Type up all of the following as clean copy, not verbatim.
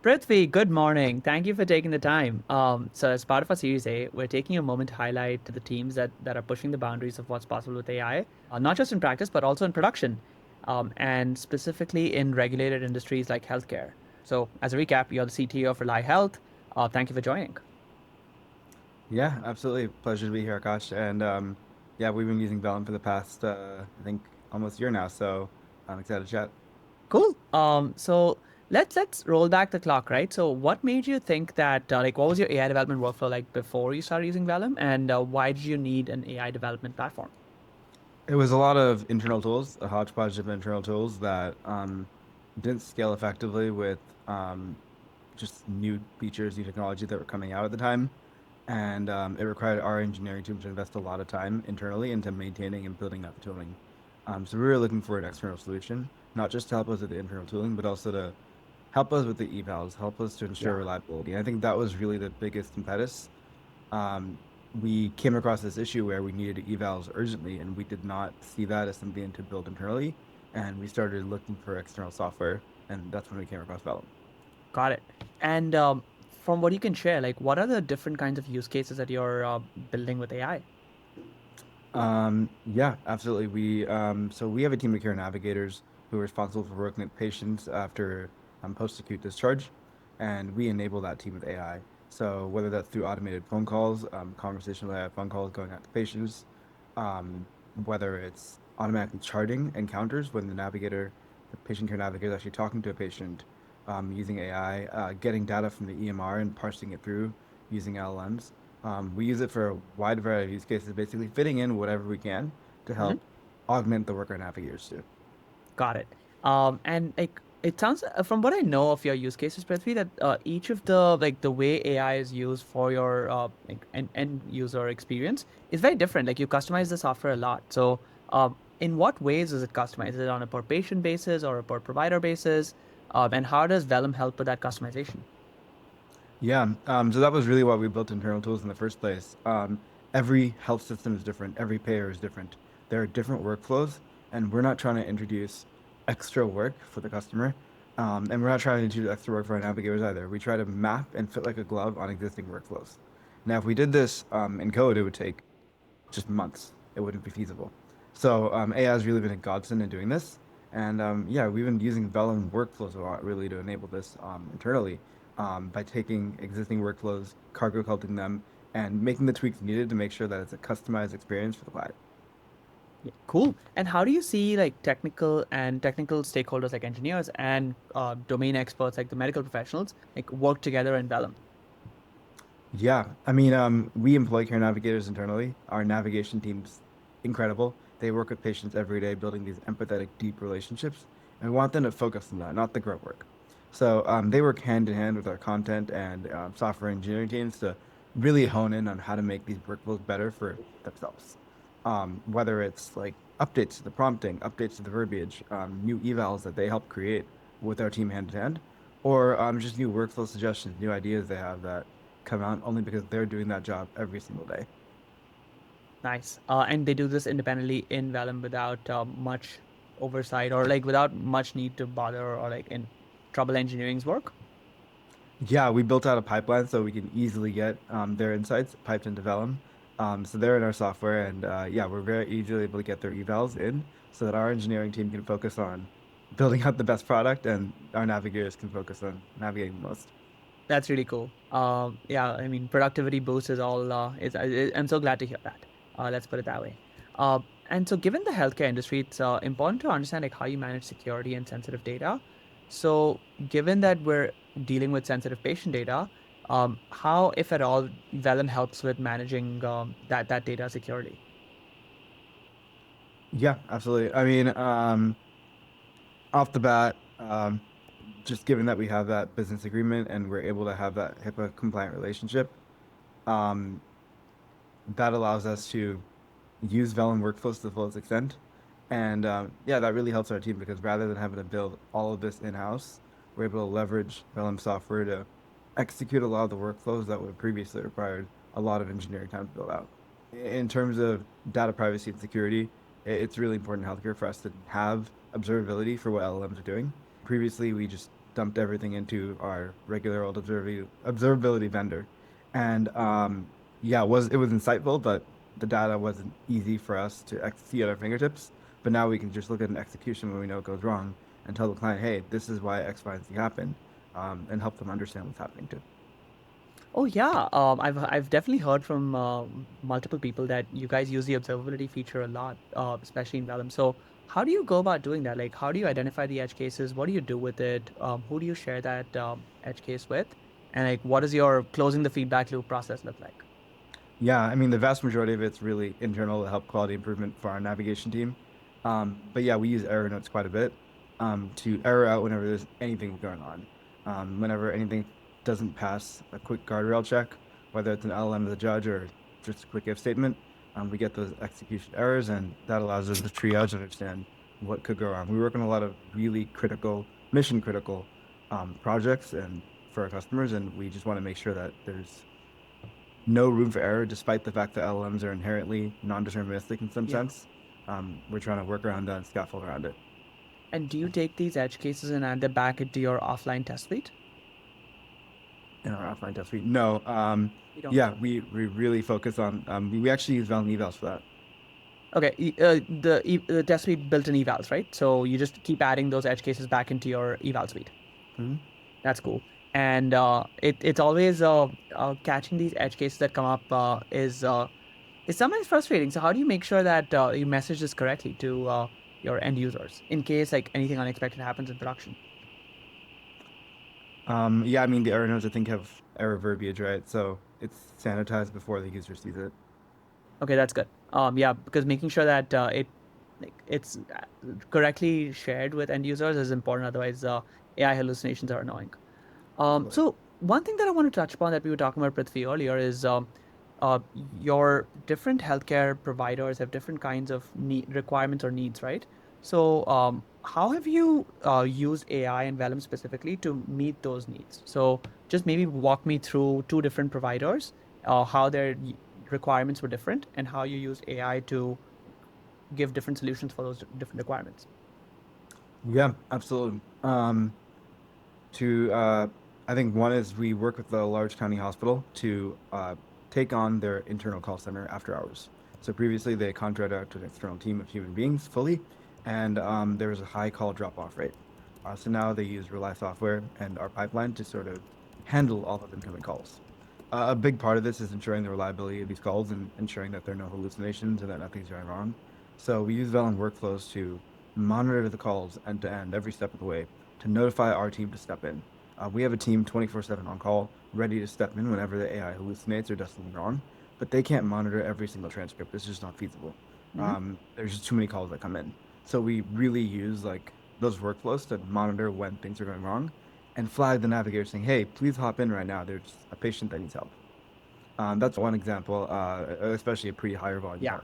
Prithvi, good morning. Thank you for taking the time. So, as part of our Series A, we're taking a moment to highlight to the teams that are pushing the boundaries of what's possible with AI, not just in practice, but also in production, and specifically in regulated industries like healthcare. So, as a recap, you're the CTO of Rely Health. Thank you for joining. Yeah, absolutely. Pleasure to be here, Akash. And yeah, we've been using Vellum for the past, I think, almost year now. So I'm excited to chat. Cool. So let's roll back the clock, right? So, what made you think that, what was your AI development workflow like before you started using Vellum, and why did you need an AI development platform? It was a lot of internal tools, a hodgepodge of internal tools that didn't scale effectively with just new features, new technology that were coming out at the time. And it required our engineering team to invest a lot of time internally into maintaining and building out the tooling. So we were looking for an external solution, not just to help us with the internal tooling, but also to help us with the evals, help us to ensure Yeah. reliability. And I think that was really the biggest impetus. Um, we came across this issue where we needed evals urgently, and we did not see that as something to build internally. And we started looking for external software, and that's when we came across Vellum. Got it. And from what you can share, what are the different kinds of use cases that you're building with AI? Yeah, absolutely. So we have a team of care navigators who are responsible for working with patients after post-acute discharge, and we enable that team with AI. So whether that's through automated phone calls, conversational AI phone calls going out to patients, um, whether it's automatically charting encounters when the patient care navigator is actually talking to a patient, using AI, getting data from the EMR and parsing it through using LLMs. We use it for a wide variety of use cases, basically fitting in whatever we can to Hmm. help augment the work our navigators do. Got it. And it sounds from what I know of your use cases, Prithvi, that each of the way AI is used for your end user experience is very different. Like you customize the software a lot. So, in what ways is it customized? Is it on a per patient basis or a per provider basis? And how does Vellum help with that customization? Yeah, so that was really why we built internal tools in the first place. Every health system is different, every payer is different. There are different workflows, and we're not trying to introduce extra work for the customer. And we're not trying to introduce extra work for our navigators either. We try to map and fit like a glove on existing workflows. Now, if we did this in code, it would take just months. It wouldn't be feasible. So AI has really been a godsend in doing this. And yeah, we've been using Vellum workflows a lot really to enable this internally by taking existing workflows, cargo culting them, and making the tweaks needed to make sure that it's a customized experience for the client. Yeah, cool. And how do you see like technical stakeholders like engineers and domain experts like the medical professionals like work together in Vellum? Yeah, I mean, we employ care navigators internally. Our navigation team's incredible. They work with patients every day, building these empathetic, deep relationships, and we want them to focus on that, not the grunt work. So they work hand in hand with our content and software engineering teams to really hone in on how to make these workflows better for themselves. Whether it's like updates to the prompting, updates to the verbiage, new evals that they help create with our team hand in hand, or just new workflow suggestions, new ideas they have that come out only because they're doing that job every single day. Nice. And they do this independently in Vellum without much oversight or like without much need to bother or like in trouble engineering's work. Yeah, we built out a pipeline so we can easily get their insights piped into Vellum. So they're in our software, and yeah, we're very easily able to get their evals in so that our engineering team can focus on building out the best product, and our navigators can focus on navigating the most. That's really cool. Yeah, I mean, productivity boost is all. I'm so glad to hear that. Let's put it that way. And so, given the healthcare industry, it's important to understand like how you manage security and sensitive data. So, given that we're dealing with sensitive patient data, how, if at all, Vellum helps with managing that data securely? Yeah, absolutely. I mean, off the bat, just given that we have that business agreement and we're able to have that HIPAA compliant relationship, um, that allows us to use Vellum workflows to the fullest extent. And yeah, that really helps our team because rather than having to build all of this in-house, we're able to leverage Vellum software to execute a lot of the workflows that would have previously required a lot of engineering time to build out. In terms of data privacy and security, it's really important in healthcare for us to have observability for what LLMs are doing. Previously, we just dumped everything into our regular old observability vendor. And yeah, it was insightful, but the data wasn't easy for us to see at our fingertips. But now we can just look at an execution when we know it goes wrong and tell the client, hey, this is why X, Y, and Z happened, and help them understand what's happening too. Oh yeah, I've definitely heard from multiple people that you guys use the observability feature a lot, especially in Vellum. So how do you go about doing that? Like, how do you identify the edge cases? What do you do with it? Who do you share that edge case with? And like, what does your closing the feedback loop process look like? Yeah, I mean, the vast majority of it's really internal to help quality improvement for our navigation team. But yeah, we use error notes quite a bit to error out whenever there's anything going on. Whenever anything doesn't pass a quick guardrail check, whether it's an LLM of the judge or just a quick if statement, we get those execution errors, and that allows us to triage and understand what could go wrong. We work on a lot of really critical, mission critical projects and for our customers, and we just want to make sure that there's no room for error, despite the fact that LLMs are inherently non-deterministic in some Yeah. sense. We're trying to work around that and scaffold around it And do you take these edge cases and add them back into your offline test suite? in our offline test suite. No, You don't. yeah, we really focus on, we actually use Vellum evals for that. Okay, the test suite built in evals, right? So you just keep adding those edge cases back into your eval suite. Mhm. That's cool. And it's always catching these edge cases that come up is sometimes frustrating. So how do you make sure that you message this correctly to your end users in case like anything unexpected happens in production? Yeah, I mean, the error nodes, I think, have error verbiage, right? So it's sanitized before the user sees it. Okay, that's good. Yeah, because making sure that it's correctly shared with end users is important. Otherwise, AI hallucinations are annoying. Absolutely. So one thing that I want to touch upon that we were talking about Prithvi earlier is your different healthcare providers have different kinds of requirements or needs, right? So how have you used AI and Vellum specifically to meet those needs? So just maybe walk me through two different providers, how their requirements were different, and how you used AI to give different solutions for those different requirements. Yeah, absolutely. To I think one is we work with a large county hospital to take on their internal call center after hours. So previously they contracted out to an external team of human beings fully, and there was a high call drop off rate. So now they use Rely software and our pipeline to sort of handle all of incoming calls. A big part of this is ensuring the reliability of these calls and ensuring that there are no hallucinations and that nothing's going wrong. So we use Vellum workflows to monitor the calls end to end every step of the way to notify our team to step in. We have a team 24/7 on call, ready to step in whenever the AI hallucinates or does something wrong, but they can't monitor every single transcript. It's just not feasible. Hmm. There's just too many calls that come in. So we really use like those workflows to monitor when things are going wrong and flag the navigator saying, hey, please hop in right now. There's a patient that needs help. That's one example, especially a pretty higher volume Yeah,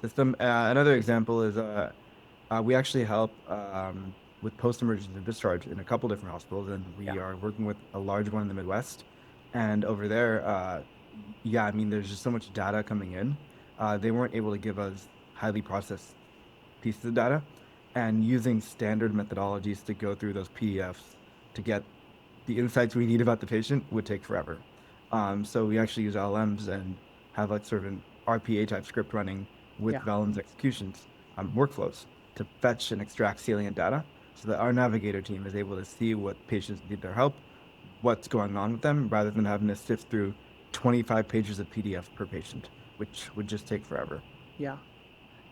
system. Another example is we actually help with post-emergency discharge in a couple different hospitals, and yeah, we are working with a large one in the Midwest. And over there, yeah, I mean, there's just so much data coming in. They weren't able to give us highly processed pieces of data, and using standard methodologies to go through those PDFs to get the insights we need about the patient would take forever. So we actually use LLMs and have like sort of an RPA type script running with yeah. Vellum's executions workflows to fetch and extract salient data so that our navigator team is able to see what patients need their help, what's going on with them, rather than having to sift through 25 pages of PDF per patient, which would just take forever. Yeah.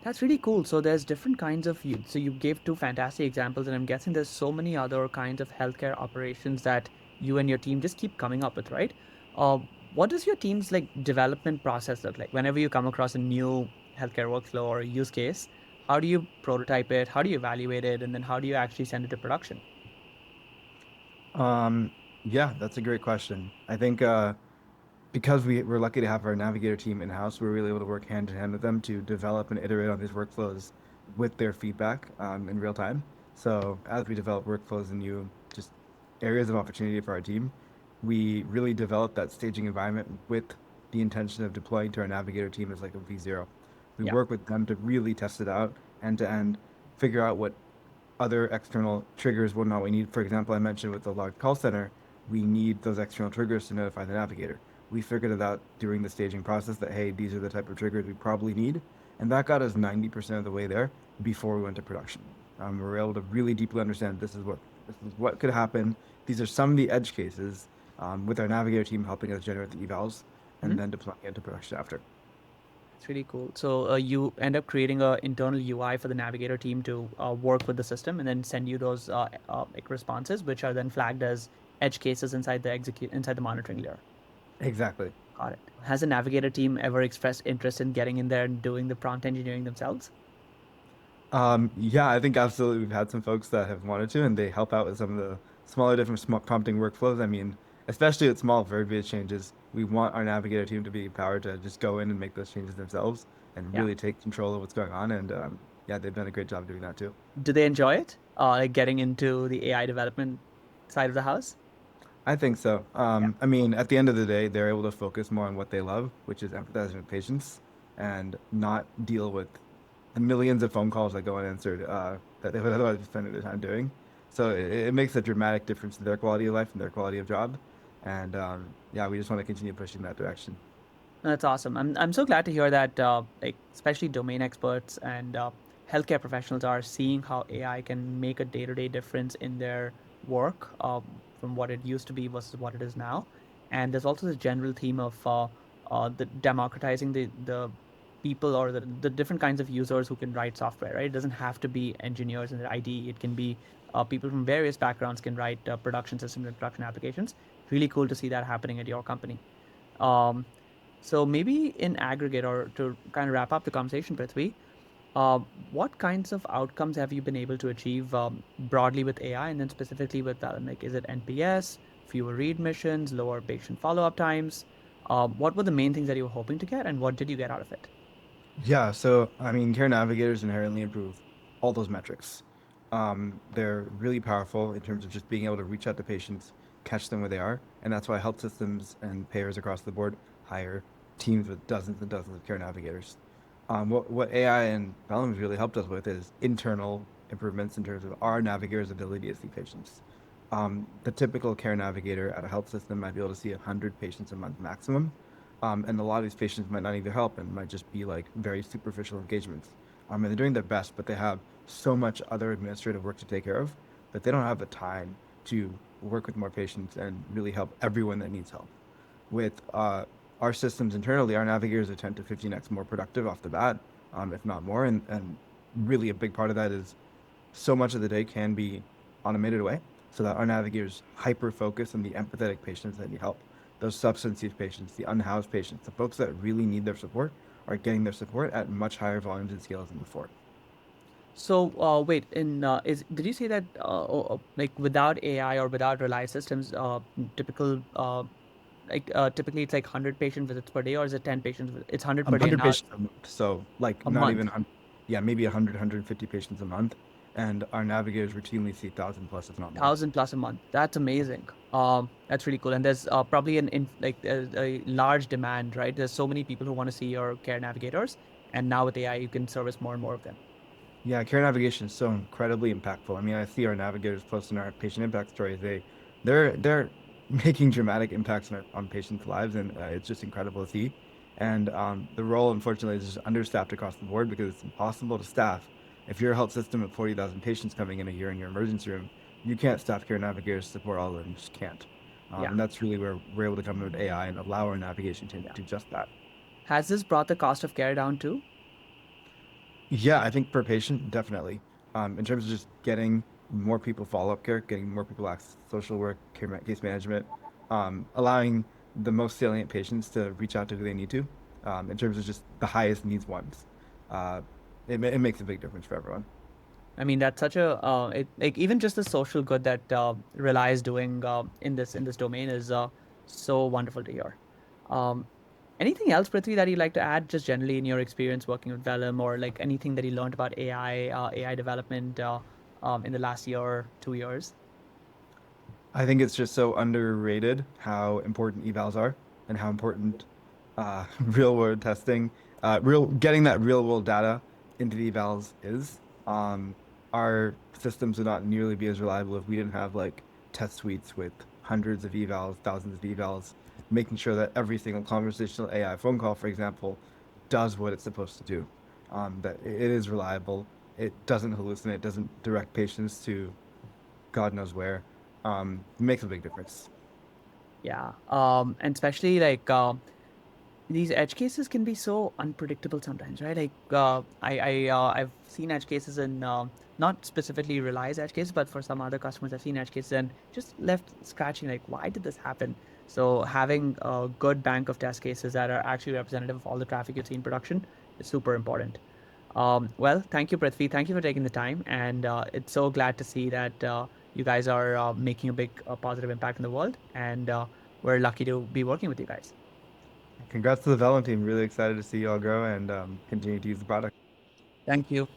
That's really cool. So there's different kinds of you. So you gave two fantastic examples, and I'm guessing there's so many other kinds of healthcare operations that you and your team just keep coming up with, right? Uh, what does your team's like development process look like? Whenever you come across a new healthcare workflow or a use case, how do you prototype it? How do you evaluate it? And then how do you actually send it to production? Um, yeah, that's a great question. I think because we're lucky to have our navigator team in house, we're really able to work hand in hand with them to develop and iterate on these workflows with their feedback in real time. So as we develop workflows and new just areas of opportunity for our team, we really develop that staging environment with the intention of deploying to our navigator team as like a V0. We Yeah. work with them to really test it out end to end, figure out what other external triggers, whatnot we need. For example, I mentioned with the large call center, we need those external triggers to notify the navigator. We figured it out during the staging process that, hey, these are the type of triggers we probably need. And that got us 90% of the way there before we went to production. We were able to really deeply understand this is what could happen. These are some of the edge cases with our navigator team helping us generate the evals Hmm. and then deploying it into production after. It's really cool. So you end up creating a internal UI for the navigator team to work with the system and then send you those like responses, which are then flagged as edge cases inside the execute inside the monitoring layer. Exactly. Got it. Has the navigator team ever expressed interest in getting in there and doing the prompt engineering themselves? Yeah, I think absolutely we've had some folks that have wanted to, and they help out with some of the smaller different prompting workflows. I mean, especially with small verbiage changes, we want our navigator team to be empowered to just go in and make those changes themselves and Yeah. really take control of what's going on. And yeah, they've done a great job doing that too. Do they enjoy it? Like getting into the AI development side of the house? I think so. Yeah. I mean, at the end of the day, they're able to focus more on what they love, which is empathizing with patients and not deal with the millions of phone calls that go unanswered that they would otherwise be spending their time doing. So it makes a dramatic difference in their quality of life and their quality of job. And yeah, we just want to continue pushing that direction. That's awesome. I'm so glad to hear that like especially domain experts and healthcare professionals are seeing how AI can make a day-to-day difference in their work from what it used to be versus what it is now. And there's also this general theme of the democratizing the people or the different kinds of users who can write software, right? It doesn't have to be engineers in the ID. It can be people from various backgrounds can write production systems and production applications. Really cool to see that happening at your company. Um, so maybe in aggregate, or to kind of wrap up the conversation, Prithvi, uh, what kinds of outcomes have you been able to achieve broadly with AI, and then specifically with Vellum? Like, is it NPS, fewer read missions, lower patient follow-up times? What were the main things that you were hoping to get, and what did you get out of it? Yeah, so I mean, care navigators inherently improve all those metrics. They're really powerful in terms of just being able to reach out to patients, catch them where they are, and that's why health systems and payers across the board hire teams with dozens and dozens of care navigators. What AI and Vellum has really helped us with is internal improvements in terms of our navigator's ability to see patients. The typical care navigator at a health system might be able to see 100 patients a month maximum. And a lot of these patients might not need their help and might just be like very superficial engagements. And they're doing their best, but they have so much other administrative work to take care of that they don't have the time to work with more patients and really help everyone that needs help. With our systems internally, our navigators are 10 to 15x more productive off the bat, if not more. And really a big part of that is so much of the day can be automated away so that our navigators hyper focus on the empathetic patients that need help. Those substance use patients, the unhoused patients, the folks that really need their support are getting their support at much higher volumes and scales than before. So wait, in is did you say that like without AI or without Rely systems, typical typically it's like 100 patient visits per day, or is it 10 patients? It's 100 per day 100 now, patients a month. So like a not month. even, yeah, maybe 100, 150 patients a month. And our navigators routinely see 1,000 plus, if not more. 1,000 plus a month. That's amazing. That's really cool. And there's probably a large demand, right? There's so many people who want to see your care navigators, and now with AI, you can service more and more of them. Yeah, care navigation is so incredibly impactful. I mean, I see our navigators posting our patient impact stories. They're making dramatic impacts on patients' lives, and it's just incredible to see. And the role, unfortunately, is just understaffed across the board because it's impossible to staff. If you're a health system of 40,000 patients coming in a year in your emergency room, you can't staff care navigators to support all of them. You just can't. Yeah, And that's really where we're able to come in with AI and allow our navigation team to yeah. do just that. Has this brought the cost of care down too? Yeah, I think per patient, definitely. In terms of just getting more people follow-up care, getting more people access to social work, case management, allowing the most salient patients to reach out to who they need to, in terms of just the highest needs ones. Uh, it makes a big difference for everyone. I mean, that's such a like even just the social good that Rely is doing in this domain is so wonderful to hear. Um, Anything else, Prithvi, that you'd like to add, just generally in your experience working with Vellum, or like anything that you learned about AI development in the last year, 2 years? I think it's just so underrated how important evals are and how important real world testing, real getting that real world data into the evals is. Um, our systems would not nearly be as reliable if we didn't have like test suites with hundreds of evals, thousands of evals, making sure that every single conversational AI phone call, for example, does what it's supposed to do. That it is reliable. It doesn't hallucinate. Doesn't direct patients to God knows where. Makes a big difference. Yeah. And especially like these edge cases can be so unpredictable sometimes, right? Like I've seen edge cases in not specifically Reliance edge cases, but for some other customers, I've seen edge cases and just left scratching like, why did this happen? So having a good bank of test cases that are actually representative of all the traffic you see in production is super important. Well, thank you, Prithvi. Thank you for taking the time, and it's so glad to see that you guys are making a big positive impact in the world, and we're lucky to be working with you guys. Congrats to the Vellum team. Really excited to see you all grow and continue to use the product. Thank you.